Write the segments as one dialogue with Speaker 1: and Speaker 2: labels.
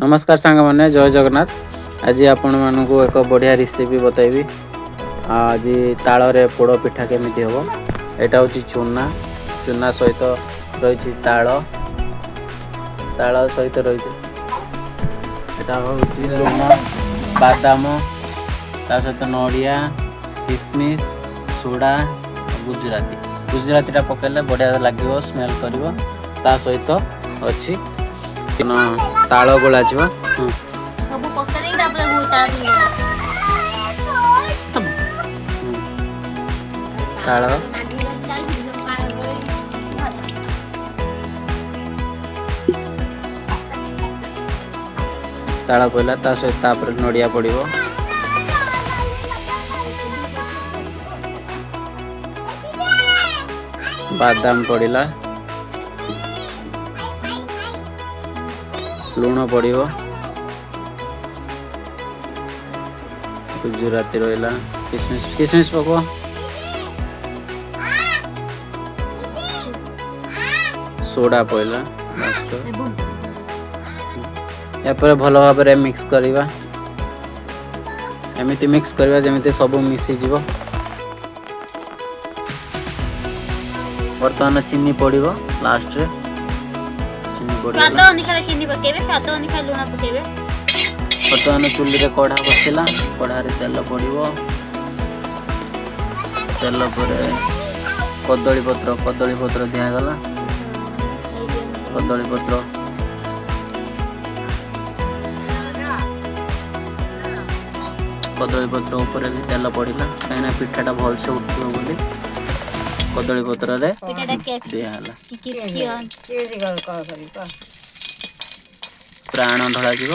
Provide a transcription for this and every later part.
Speaker 1: नमस्कार सांग मैंने जय जगन्नाथ। आज आपण मानक एक बढ़िया रेसिपी बताइबी। आज ताल रे पोड़ पिठा केमिति हम। यहाँ हूँ चूना चूना सहित रही ताल सहित रही लुण बादाम ता सहित नड़िया किसमिश सोडा गुजराती पकेले बढ़िया लगे स्मेल कर सहित अच्छी ताल गोला ताल ताल पड़ा ता सहित नड़िया पड़ो बादाम पड़ा लुण पड़ो गुजराती रहा किसमिश किसमिश पको सोडा पड़ा यापर भल भाव मिक्स करवा एमती मिक्स करवा जमी सब मिसीज बर्तमान चीनी पड़ो लास्ट रे बर्तमान चुली रे कढ़ा बसला कढ़ा रे तेल पड़ो तेल पर कदली पत्र दिगला कदली पत्र ऊपर भी तेल पड़ा कहीं पिठाटा भलसे उठो बोली कदली पत्र रे प्राण ढला जीव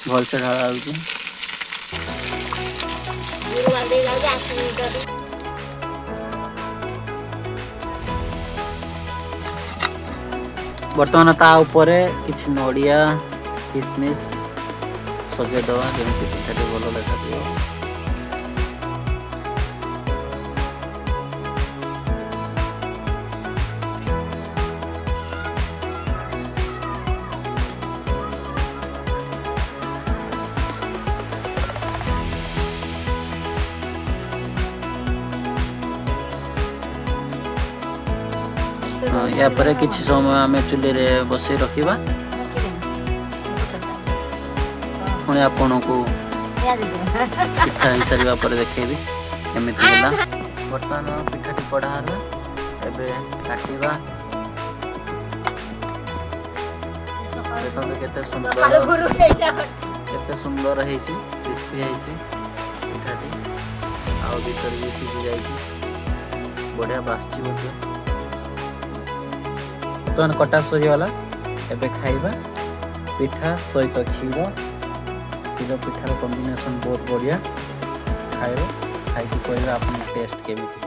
Speaker 1: भलसे ढला बर्तमान ता ऊपर किसी नड़िया किसमिश सजेदवा जमी पिठाटे भल देखा या पर किसी समय आम चुली रे बसई रखा पुणी आपण को पिठा हो सारा पर देखेबी केमिति होला। बर्तमान पिठाटी कढ़ा एबे काटिबा देखो केते सुंदर है क्रिस्पी है पिठाटी आउ भीतर भी सीझी जाइए बढ़िया बासची बोलते बर्तमान कटा सरीगला एबे खाइबा पिठा सहित क्षीर पिठार कॉम्बिनेशन बहुत बढ़िया खाइबा खाई कहबे आपन टेस्ट केमिति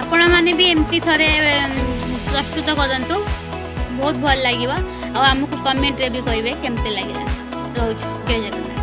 Speaker 2: आपण माने भी एमती थरे प्रस्तुत करंतु बहुत भल लागिबा आ हमकु कमेंट रे भी कहबे केमते लागिला रोज जय जगन्नाथ।